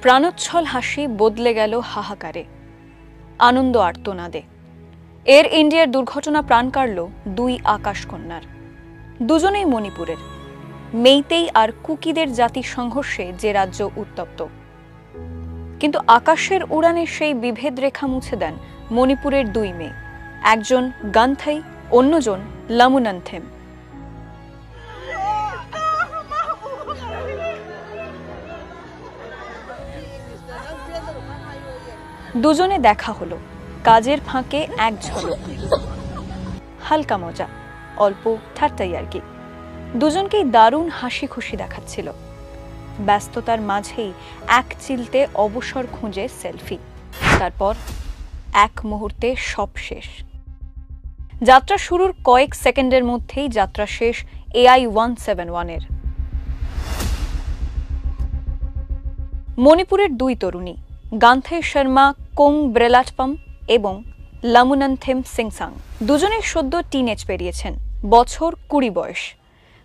প্রাণোচ্ছল হাসি বদলে গেল হাহাকারে, আনন্দ আর্তনাদে। এয়ার ইন্ডিয়ার দুর্ঘটনা প্রাণ কাড়ল দুই আকাশকন্যার, দুজনেই মণিপুরের। মেইতেই আর কুকিদের জাতির সংঘর্ষে যে রাজ্য উত্তপ্ত, কিন্তু আকাশের উড়ানে সেই বিভেদ রেখা মুছে দেন মণিপুরের দুই মেয়ে, একজন গান্থাই, অন্যজন লামুনান্থেম। দুজনে দেখা হলো কাজের ফাঁকে এক ঝলক, হালকা মজা, অল্প ঠাট্টাই আর কি। দুজনকেই দারুণ হাসি খুশি দেখাচ্ছিল। ব্যস্ততার মাঝেই এক চিলতে অবসর খুঁজে সেলফি। তারপর এক মুহূর্তে সব শেষ। যাত্রা শুরুর কয়েক সেকেন্ডের মধ্যেই যাত্রা শেষ AI-171-এর। মণিপুরের দুই তরুণী, গান্থাই শর্মা কোংব্রেলাটপম এবং লামুনান্থেম সিংসাং, দুজনেই সদ্য টিনেজ পেরিয়েছেন, বছর 20 বয়স।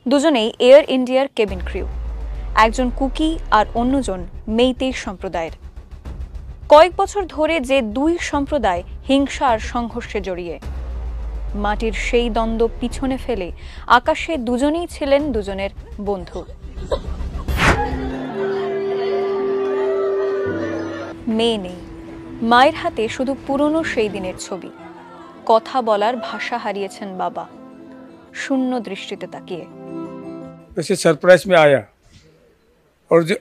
দুজনেই এয়ার ইন্ডিয়ার কেবিন ক্রিউ, একজন কুকি আর অন্যজন মেইতেই সম্প্রদায়ের। কয়েক বছর ধরে যে দুই সম্প্রদায় হিংসা আর সংঘর্ষে জড়িয়ে, মাটির সেই দ্বন্দ্ব পিছনে ফেলে আকাশে দুজনেই ছিলেন দুজনের বন্ধু। মেয়ে নেই, মায়ের হাতে শুধু পুরনো সেই দিনের ছবি। কথা বলার ভাষা হারিয়েছেন বাবা, শূন্য দৃষ্টিতে তাকিয়ে। वैसे सरप्राइज में आया,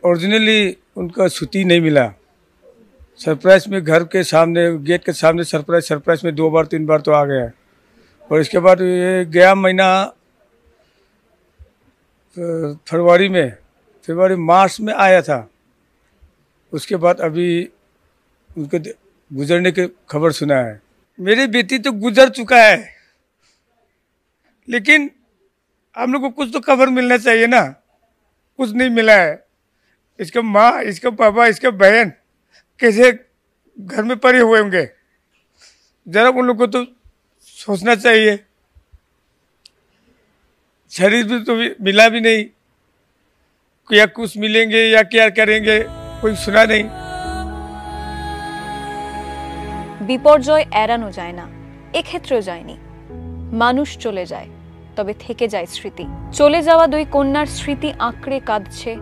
ओरिजिनली उनका छुट्टी नहीं मिला। सरप्राइज में घर के सामने, गेट के सामने सरप्राइज में 2 बार 3 बार तो आ गया। और इसके बाद ये गया महीना फरवरी मार्च में आया था। उसके बाद अभी उनके गुजरने की खबर सुना है। मेरी बेटी तो गुजर चुका है, लेकिन हम लोग को कुछ तो खबर मिलना चाहिए ना, कुछ नहीं मिला है। इसका माँ, इसका पापा, इसका बहन कैसे घर में पड़े हुए होंगे, जरा उन लोग को तो सोचना चाहिए। शरीर भी तो मिला भी नहीं, या कुछ मिलेंगे या क्या करेंगे, कोई सुना नहीं। বিপর্যয় এড়ানো যায় না, এক্ষেত্রেও যায়নি। মানুষ চলে যায়, তবে থেকে যায় স্মৃতি। চলে যাওয়া দুই কন্যার স্মৃতি আঁকড়ে কাঁদছে